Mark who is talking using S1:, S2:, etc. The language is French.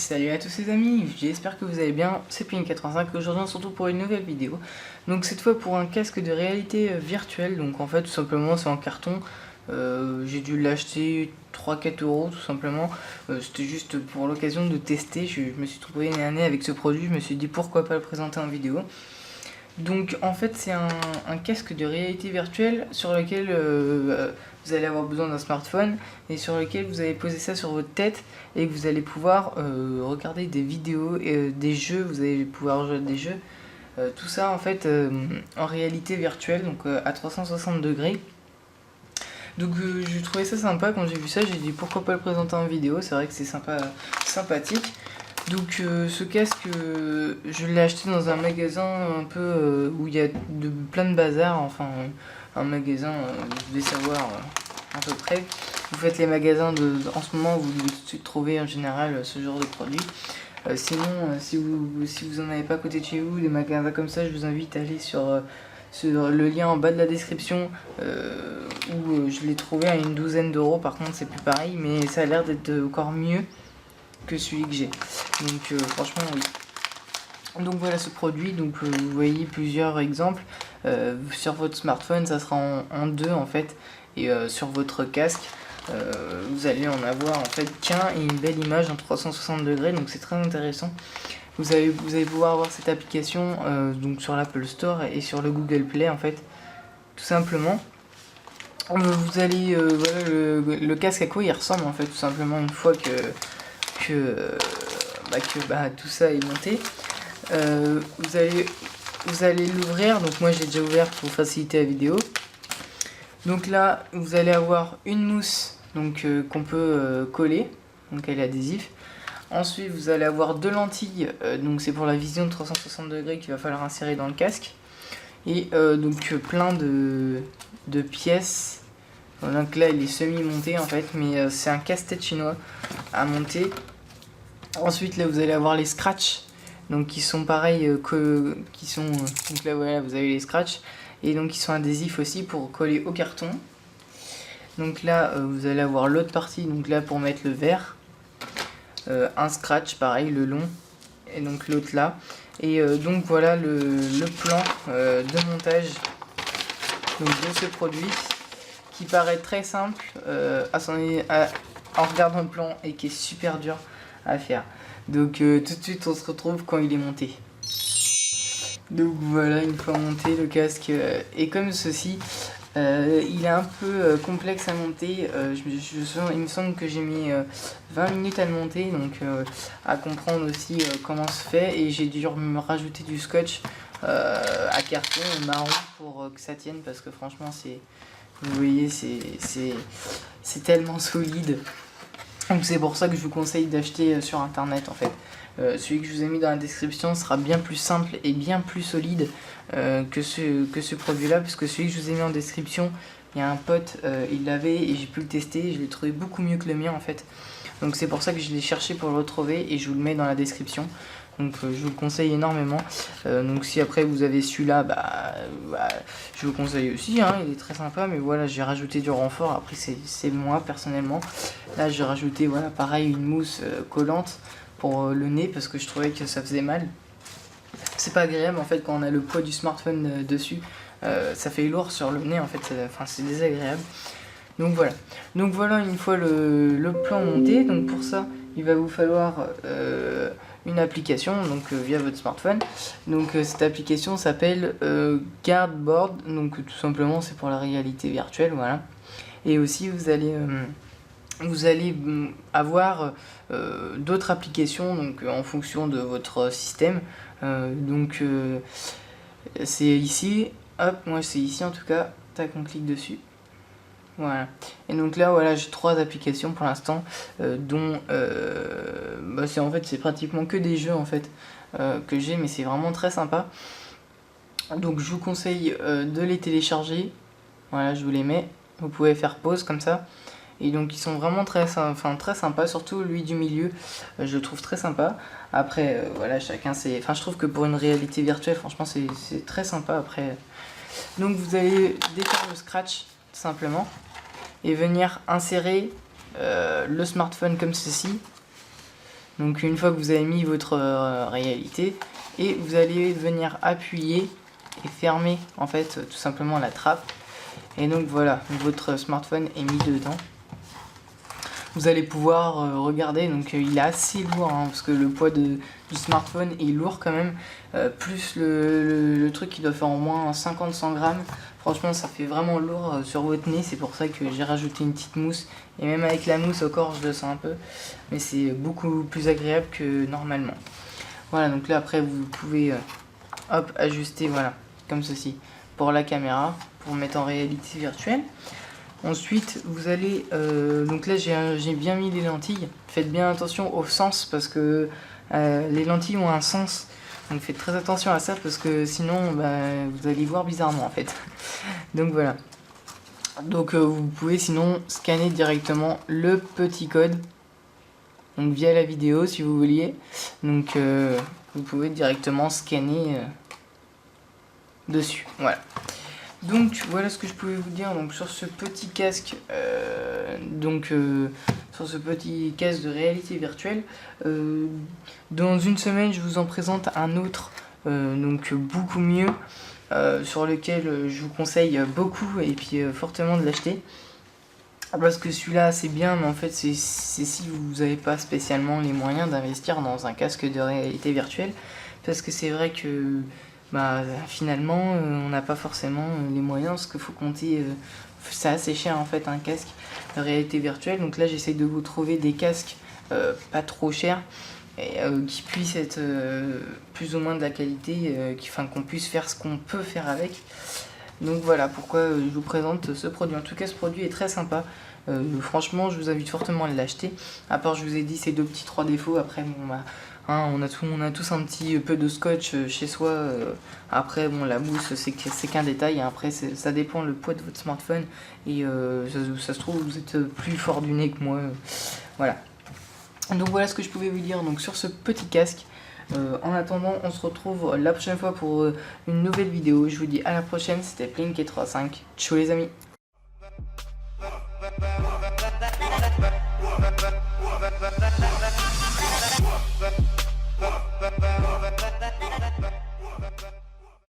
S1: Salut à tous les amis, j'espère que vous allez bien, c'est Pin85 et aujourd'hui on se retrouve pour une nouvelle vidéo. Donc cette fois pour un casque de réalité virtuelle, donc en fait tout simplement c'est en carton. J'ai dû l'acheter 3-4 euros tout simplement, c'était juste pour l'occasion de tester, je me suis trouvé nez à nez avec ce produit, je me suis dit pourquoi pas le présenter en vidéo. Donc en fait c'est un casque de réalité virtuelle sur lequel vous allez avoir besoin d'un smartphone et sur lequel vous allez poser ça sur votre tête et que vous allez pouvoir regarder des vidéos et des jeux, vous allez pouvoir jouer à des jeux. Tout ça en fait en réalité virtuelle, donc à 360 degrés. Donc j'ai trouvé ça sympa quand j'ai vu ça, j'ai dit pourquoi pas le présenter en vidéo, c'est vrai que c'est sympathique. Donc ce casque, je l'ai acheté dans un magasin un peu où il y a plein de bazar, enfin un magasin, vous devez savoir à peu près. Vous faites les magasins en ce moment, vous trouvez en général ce genre de produits. Sinon, si vous en avez pas à côté de chez vous, des magasins comme ça, je vous invite à aller sur le lien en bas de la description où je l'ai trouvé à une douzaine d'euros. Par contre c'est plus pareil, mais ça a l'air d'être encore mieux que celui que j'ai, donc franchement oui. Donc voilà ce produit, donc vous voyez plusieurs exemples sur votre smartphone, ça sera en deux en fait, et sur votre casque vous allez en avoir en fait qu'un et une belle image en 360 degrés, donc c'est très intéressant. Vous allez pouvoir avoir cette application donc sur l'Apple Store et sur le Google Play en fait, tout simplement. Vous allez voilà le casque à quoi il ressemble en fait, tout simplement une fois que tout ça est monté. Vous allez l'ouvrir, donc moi j'ai déjà ouvert pour faciliter la vidéo. Donc là vous allez avoir une mousse donc qu'on peut coller, donc elle est adhésif. Ensuite vous allez avoir deux lentilles, donc c'est pour la vision de 360 degrés qu'il va falloir insérer dans le casque. Et donc plein de pièces. Donc là il est semi-monté en fait, mais c'est un casse-tête chinois à monter. Ensuite là vous allez avoir les scratchs, donc qui sont pareils donc là voilà vous avez les scratchs et donc ils sont adhésifs aussi pour coller au carton. Donc là vous allez avoir l'autre partie, donc là pour mettre le verre, un scratch pareil le long et donc l'autre là, et donc voilà le plan de montage donc de ce produit qui paraît très simple en regardant le plan et qui est super dur à faire. Donc tout de suite on se retrouve quand il est monté. Donc voilà, une fois monté le casque est comme ceci. Il est un peu complexe à monter, il me semble que j'ai mis 20 minutes à le monter, donc à comprendre aussi comment se fait, et j'ai dû me rajouter du scotch à carton marron pour que ça tienne, parce que franchement vous voyez c'est tellement solide. Donc c'est pour ça que je vous conseille d'acheter sur internet en fait. Celui que je vous ai mis dans la description sera bien plus simple et bien plus solide que ce produit là, parce que celui que je vous ai mis en description, il y a un pote, il l'avait et j'ai pu le tester, je l'ai trouvé beaucoup mieux que le mien en fait. Donc c'est pour ça que je l'ai cherché pour le retrouver et je vous le mets dans la description. Donc je vous le conseille énormément. Donc si après vous avez celui-là, je vous le conseille aussi, hein, il est très sympa, mais voilà, j'ai rajouté du renfort. Après c'est moi personnellement. Là j'ai rajouté voilà pareil une mousse collante pour le nez, parce que je trouvais que ça faisait mal. C'est pas agréable en fait quand on a le poids du smartphone dessus. Ça fait lourd sur le nez en fait, c'est désagréable. Donc voilà une fois le plan monté. Donc pour ça il va vous falloir une application, donc via votre smartphone. Donc cette application s'appelle Cardboard, donc tout simplement c'est pour la réalité virtuelle, voilà. Et aussi vous allez avoir d'autres applications donc en fonction de votre système. C'est ici, hop, moi c'est ici en tout cas, tac, on clique dessus. Voilà, et donc là voilà j'ai 3 applications pour l'instant, dont c'est pratiquement que des jeux en fait que j'ai, mais c'est vraiment très sympa. Donc je vous conseille de les télécharger. Voilà, je vous les mets, vous pouvez faire pause comme ça, et donc ils sont vraiment très sympas, surtout lui du milieu, je le trouve très sympa. Après voilà, chacun c'est, je trouve que pour une réalité virtuelle franchement c'est très sympa. Après donc vous allez défaire le scratch tout simplement et venir insérer le smartphone comme ceci Donc une fois que vous avez mis votre réalité, et vous allez venir appuyer et fermer en fait tout simplement la trappe. Et donc voilà, votre smartphone est mis dedans. Vous allez pouvoir regarder, donc il est assez lourd hein, parce que le poids du smartphone est lourd quand même, plus le truc qui doit faire au moins 50-100 grammes. Franchement ça fait vraiment lourd sur votre nez, c'est pour ça que j'ai rajouté une petite mousse, et même avec la mousse au corps je le sens un peu, mais c'est beaucoup plus agréable que normalement. Voilà, donc là après vous pouvez hop, ajuster, voilà, comme ceci, pour la caméra, pour mettre en réalité virtuelle. Ensuite, vous allez, donc là j'ai bien mis les lentilles. Faites bien attention au sens parce que les lentilles ont un sens. Donc faites très attention à ça parce que sinon vous allez voir bizarrement en fait. Donc voilà. Donc vous pouvez sinon scanner directement le petit code. Donc via la vidéo si vous vouliez. Donc vous pouvez directement scanner dessus. Voilà. Donc voilà ce que je pouvais vous dire donc sur ce petit casque, sur ce petit casque de réalité virtuelle. Dans une semaine je vous en présente un autre, donc beaucoup mieux, sur lequel je vous conseille beaucoup et puis fortement de l'acheter. Parce que celui-là c'est bien, mais en fait c'est si vous n'avez pas spécialement les moyens d'investir dans un casque de réalité virtuelle. Parce que c'est vrai que finalement on n'a pas forcément les moyens, parce qu'il faut compter, c'est assez cher en fait un casque de réalité virtuelle. Donc là j'essaie de vous trouver des casques pas trop chers et qui puissent être plus ou moins de la qualité, qu'on puisse faire ce qu'on peut faire avec. Donc voilà pourquoi je vous présente ce produit. En tout cas ce produit est très sympa. Franchement je vous invite fortement à l'acheter. À part je vous ai dit ces deux petits 3 défauts. Après bon on a tous un petit peu de scotch chez soi. Après bon la mousse c'est qu'un détail. Après ça dépend le poids de votre smartphone. Et ça se trouve vous êtes plus fort du nez que moi. Voilà. Donc voilà ce que je pouvais vous dire donc sur ce petit casque. En attendant on se retrouve la prochaine fois pour une nouvelle vidéo. Je vous dis à la prochaine, c'était Plinky35. Ciao les amis.